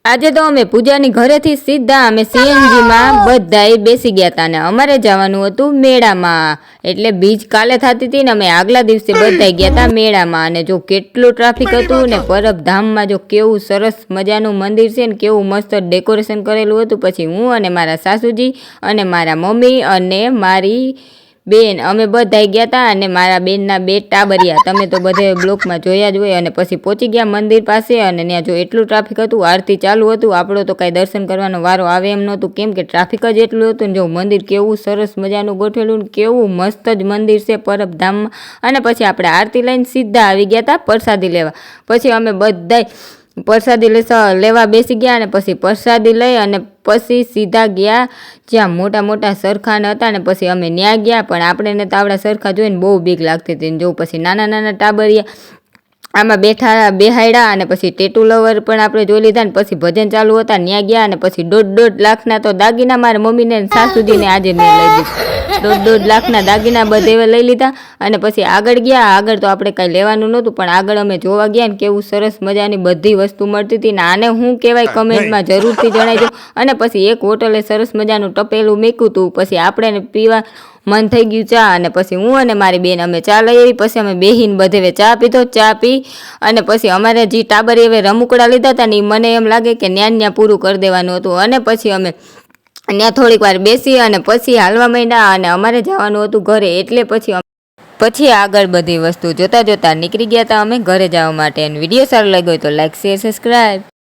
આજે તો અમે પૂજાની ઘરેથી સીધા અમે સીએનજીમાં બધાય બેસી ગયા હતા ને અમારે જવાનું હતું મેળામાં। એટલે બીજ કાલે થતી હતી ને અમે આગલા દિવસે બધાય ગયા હતા મેળામાં। અને જો કેટલું ટ્રાફિક હતું ને પરબધામમાં જો કેવું સરસ મજાનું મંદિર છે ને કેવું મસ્ત ડેકોરેશન કરેલું હતું। પછી હું અને મારા સાસુજી અને મારા મમ્મી અને મારી બેન અમે બધાય ગયા હતા અને મારા બેનના 2 ટાબરિયા તમે તો બધે બ્લોકમાં જોયા જ હોય। અને પછી પહોંચી ગયા મંદિર પાસે અને ત્યાં જો એટલું ટ્રાફિક હતું, આરતી ચાલુ હતું, આપણો તો કાંઈ દર્શન કરવાનો વારો આવે એમ નહોતું કેમ કે ટ્રાફિક જ એટલું હતું ને જો મંદિર કેવું સરસ મજાનું ગોઠવેલું ને કેવું મસ્ત જ મંદિર છે પરબધામમાં। અને પછી આપણે આરતી લઈને સીધા આવી ગયા હતા પ્રસાદી લેવા। પછી અમે બધાય પ્રસાદી લેવા બેસી ગયા અને પછી પ્રસાદી લઈ અને પછી સીધા ગયા જ્યાં મોટા મોટા સરખાન હતા ને પછી અમે ત્યાં ગયા। પણ આપણે તો આવડા સરખા જોઈને બહુ બીક લાગતી હતી ને જો પછી નાના નાના ટાબરિયા આમાં બેહાડ્યા અને પછી ટેટુ લવર પણ આપણે જોઈ લીધા ને પછી ભજન ચાલુ હતા ત્યાં ગયા અને પછી 1.5 લાખના તો દાગીના મારા મમ્મીને સાસુજીને આજે મેં લઈ દીધા। 1.5 લાખના દાગીના બધે લઈ લીધા અને પછી આગળ ગયા। આગળ તો આપણે કાંઈ લેવાનું નહોતું પણ આગળ અમે જોવા ગયા ને કેવું સરસ મજાની બધી વસ્તુ મળતી હતી ને આને શું કહેવાય કમેન્ટમાં જરૂરથી જણાવજો। અને પછી એક હોટલે સરસ મજાનું ટપેલું મૂક્યું હતું પછી આપણે પીવા મન થઈ ગયું ચા અને પછી હું અને મારી બેન અમે ચા લઈ આવી। પછી અમે બેહીને બધે ચા પીધો, ચા પી અને પછી અમારે જે ટાબરી હવે રમકડા લીધા હતા ને મને એમ લાગે કે ન્યા પૂરું કરી દેવાનું હતું અને પછી અમે ત્યાં થોડીક વાર બેસી અને પછી હાલવા માંડ્યા અને અમારે જવાનું હતું ઘરે। એટલે પછી આગળ બધી વસ્તુ જોતા નીકળી ગયા હતા અમે ઘરે જવા માટે। અને વિડીયો સારો લાગ્યો તો લાઈક, શેર, સબસ્ક્રાઈબ।